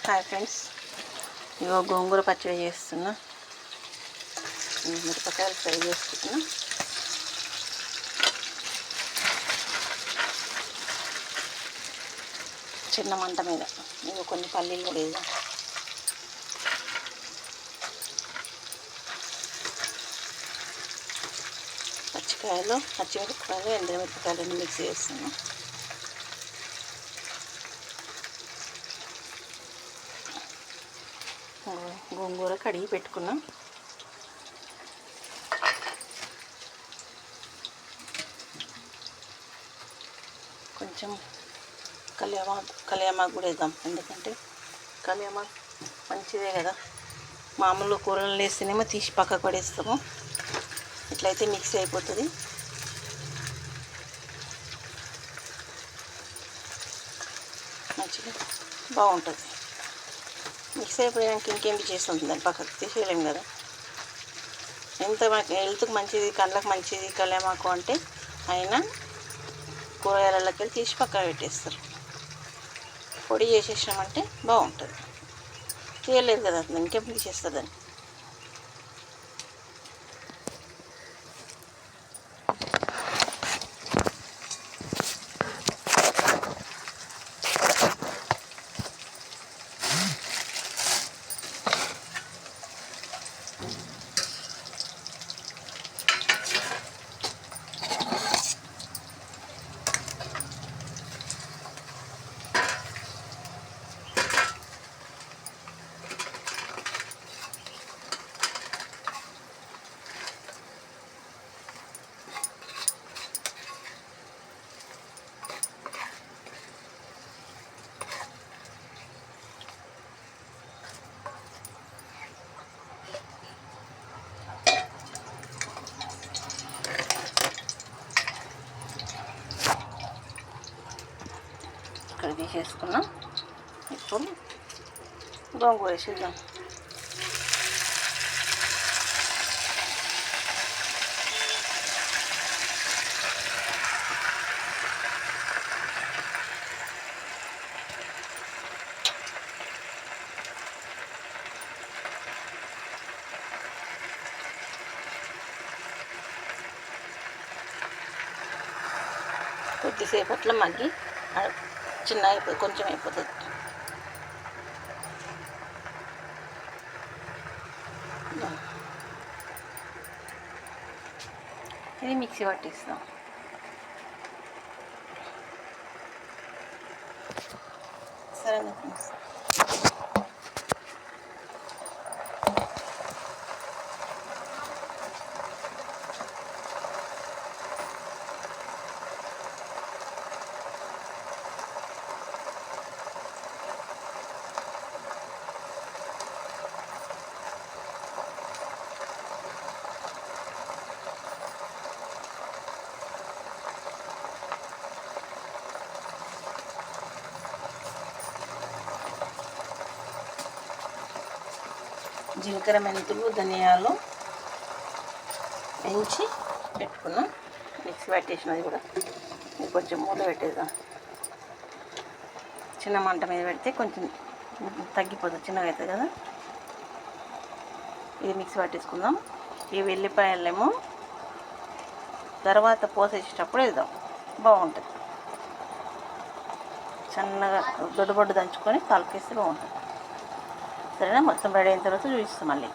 Hi friends, ఇగో గోంగూర పచ్చడి చేస్తున్నా. మిరపకాయలు ఫ్రై చేసుకుంటున్నా. చిన్న మంట మీద ఇగో కొన్ని పల్లీలు కూడా వేద్దాం. పచ్చికాయలు, పచ్చిమిరపకాయలు, ఎండుమిరపకాయలు మిక్స్ చేస్తున్నాం. గోంగూర కడిగి పెట్టుకున్నాం. కొంచెం కళ్యామాకు కూడా వేద్దాం, ఎందుకంటే కళ్యామాకు మంచిదే కదా. మామూలు కూరలు వేస్తేనేమో తీసి పక్కకు పడేస్తాము, ఇట్లయితే మిక్స్ అయిపోతుంది. మంచిగా బాగుంటుంది. మిక్స్ అయిపోయాక ఇంకేంటి చేస్తుంది, దాన్ని పక్కకు తీసేయలేము కదా. ఎంత మనకి హెల్త్కి మంచిది, కళ్ళకి మంచిది కళ్యామాకు అంటే అయినా కూరగాయలకి వెళ్ళి తీసి పక్కన పెట్టేస్తారు. పొడి చేసేసామంటే బాగుంటుంది. తీయలేదు కదా, ఇంకెప్పుడు తీసేస్తారు దాన్ని. ఇక్కడ తీసేసుకున్నాం. ఇప్పుడు గోంగూర వేసేద్దాం. కొద్దిసేపట్లో మగ్గి చిన్న కొంచెం అయిపోతుంది. ఇది మిక్సీ పట్టిస్తాం. సరే జీలకర్ర, మెంతులు, ధనియాలు వేయించి పెట్టుకున్నాం. మిక్సీ పట్టేసినది కూడా కొంచెం మూత పెట్టేద్దాం. చిన్న మంట మీద పెడితే కొంచెం తగ్గిపోతుంది, చిన్నగా అవుతుంది కదా. ఇది మిక్సీ పట్టేసుకుందాం. ఈ వెల్లిపాయలేమో తర్వాత పోసేసేటప్పుడు వేద్దాం, బాగుంటుంది. సన్నగా దొడ్డుబొడ్డు దంచుకొని కలిపేస్తే బాగుంటుంది. సరేనా, మొత్తం రెడీ అయిన తర్వాత చూపిస్తాం మళ్ళీ.